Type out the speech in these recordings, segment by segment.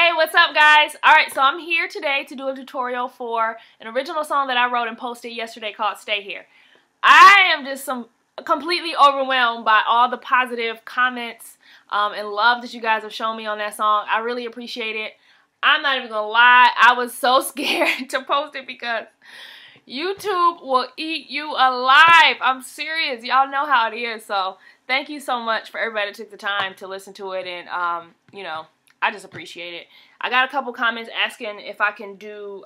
Hey, what's up guys? Alright, so I'm here today to do a tutorial for an original song that I wrote and posted yesterday called Stay Here. I am just completely overwhelmed by all the positive comments and love that you guys have shown me on that song. I really appreciate it. I'm not even gonna lie, I was so scared to post it because YouTube will eat you alive. I'm serious. Y'all know how it is. So thank you so much for everybody that took the time to listen to it, and you know, I just appreciate it. I got a couple comments asking if I can do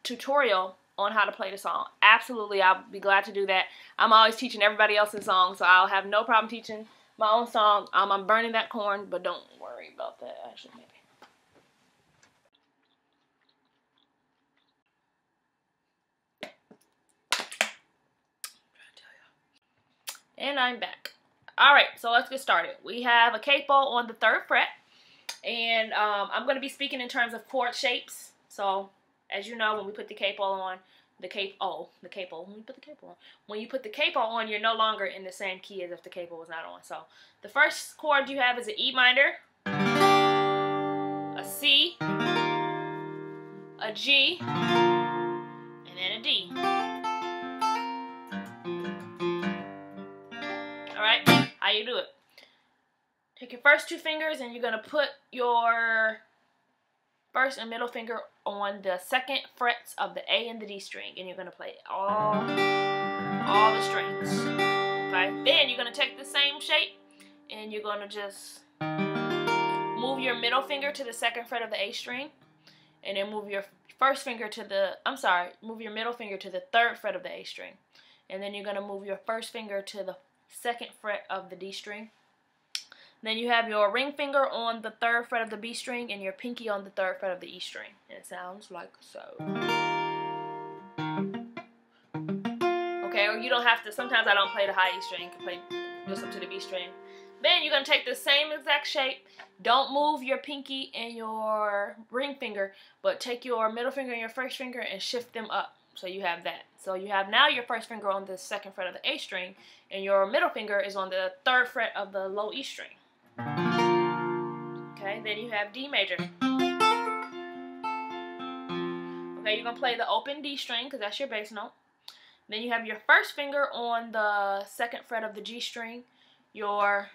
tutorial on how to play the song. Absolutely, I'll be glad to do that. I'm always teaching everybody else's song, so I'll have no problem teaching my own song. I'm burning that corn, but don't worry about that. Actually, maybe. And I'm back. Alright, so let's get started. We have a capo on the 3rd fret. And I'm going to be speaking in terms of chord shapes. So, as you know, when we put the capo on, when you put the capo on, you're no longer in the same key as if the capo was not on. So, the first chord you have is an E minor, a C, a G, and then a D. Alright, how you do it? Take your first 2 fingers and you're going to put your first and middle finger on the 2nd frets of the A and the D string, and you're going to play all the strings. Okay? Then you're going to take the same shape and you're going to just move your middle finger to the 2nd fret of the A string, and then move your middle finger to the 3rd fret of the A string. And then you're going to move your first finger to the 2nd fret of the D string. Then you have your ring finger on the 3rd fret of the B string and your pinky on the 3rd fret of the E string. And it sounds like so. Okay, or you don't have to, sometimes I don't play the high E string, you can play just up to the B string. Then you're going to take the same exact shape. Don't move your pinky and your ring finger, but take your middle finger and your first finger and shift them up. So you have that. So you have now your first finger on the 2nd fret of the A string, and your middle finger is on the 3rd fret of the low E string. Okay, then you have D major. Okay, you're going to play the open D string because that's your bass note. Then you have your first finger on the 2nd fret of the G string, your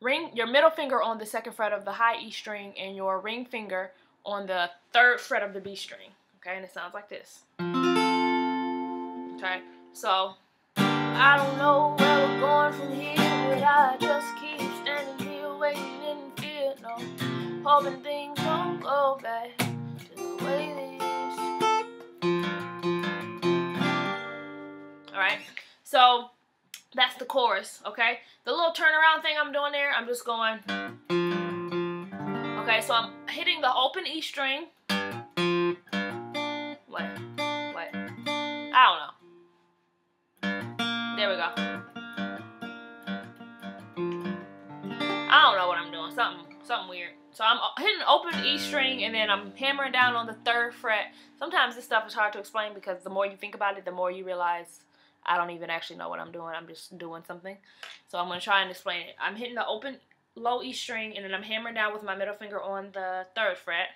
middle finger on the 2nd fret of the high E string, and your ring finger on the 3rd fret of the B string. Okay, and it sounds like this. Okay, so I don't know where we're going from here, but I just keep standing here waiting in fear, no, hoping things don't go back to the way they used to. Alright, so that's the chorus, okay? The little turnaround thing I'm doing there, I'm just going. Okay, so I'm hitting the open E string. Wait. I don't know. There we go. I don't know what I'm doing. Something weird. So I'm hitting open E string and then I'm hammering down on the 3rd fret. Sometimes this stuff is hard to explain because the more you think about it, the more you realize I don't even actually know what I'm doing. I'm just doing something. So I'm going to try and explain it. I'm hitting the open low E string and then I'm hammering down with my middle finger on the 3rd fret.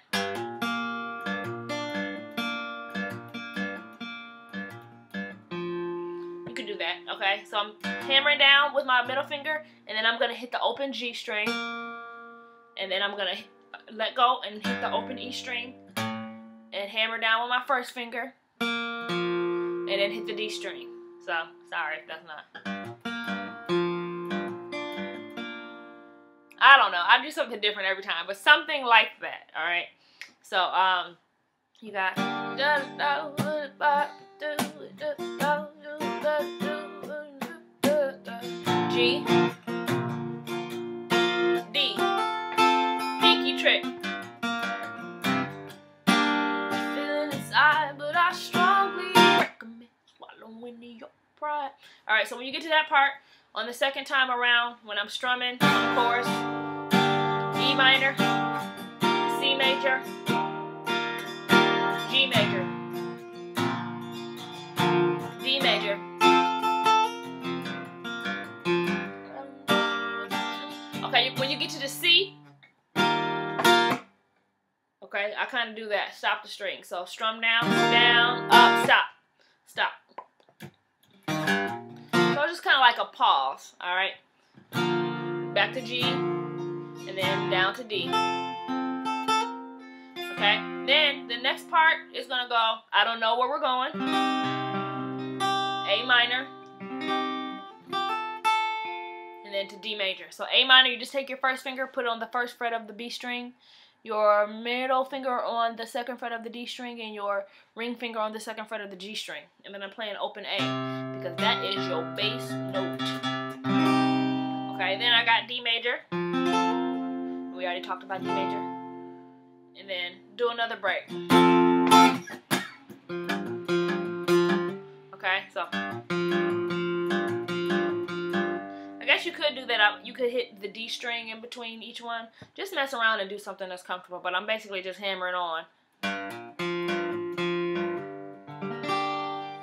Do that, okay? So I'm hammering down with my middle finger, and then I'm gonna hit the open G string, and then I'm gonna let go and hit the open E string, and hammer down with my first finger, and then hit the D string. So sorry if that's not. I don't know. I do something different every time, but something like that. All right. So you got G, D, pinky trick. Feeling inside, but I strongly recommend swallowing your pride. Alright, so when you get to that part, on the 2nd time around, when I'm strumming on the chorus, E minor, C major, G major, D major. Okay, when you get to the C, Okay, I kind of do that. Stop the string. So strum down, down, up, stop, stop. So it's just kind of like a pause. All right. Back to G, and then down to D. Okay. Then the next part is gonna go. I don't know where we're going. A minor. And then to D major. So A minor, you just take your first finger, put it on the first fret of the B string, your middle finger on the second fret of the D string, and your ring finger on the second fret of the G string. And then I'm playing open A, because that is your bass note. Okay, then I got D major. We already talked about D major. And then do another break. Okay, so I guess you could do that. You could hit the D string in between each one. Just mess around and do something that's comfortable. But I'm basically just hammering on.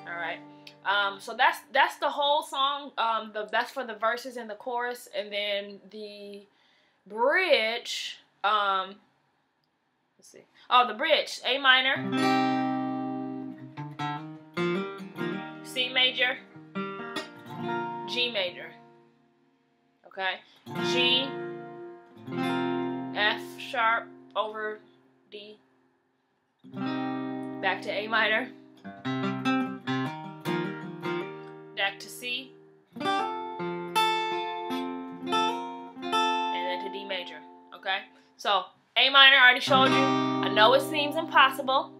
All right. So that's the whole song. That's for the verses and the chorus, and then the bridge. Let's see. Oh, the bridge. A minor, C major, G major. Okay, G, F sharp over D, back to A minor, back to C, and then to D major. Okay, so A minor, I already showed you. I know it seems impossible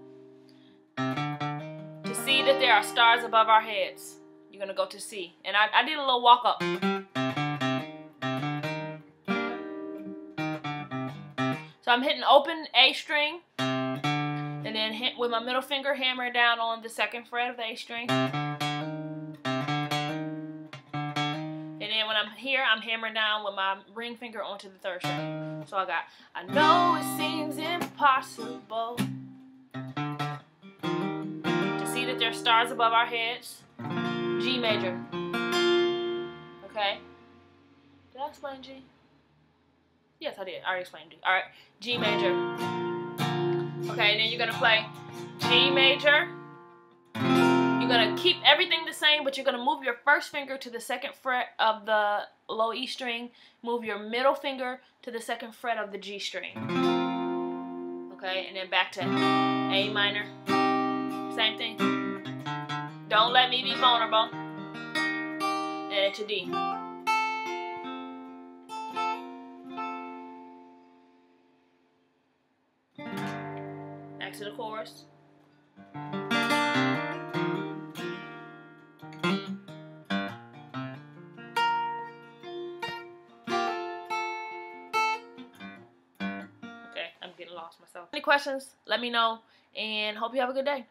to see that there are stars above our heads. You're gonna go to C, and I did a little walk up. So I'm hitting open A string, and then hit with my middle finger, hammer down on the second fret of the A string. And then when I'm here, I'm hammering down with my ring finger onto the third string. So I got, I know it seems impossible to see that there are stars above our heads. G major. Okay. Did I explain G? Yes, I did. I already explained G. Alright, G major. Okay, and then you're going to play G major. You're going to keep everything the same, but you're going to move your first finger to the second fret of the low E string. Move your middle finger to the second fret of the G string. Okay, and then back to A minor. Same thing. Don't let me be vulnerable. And to D. Back to the chorus. Okay, I'm getting lost myself. Any questions? Let me know, and hope you have a good day.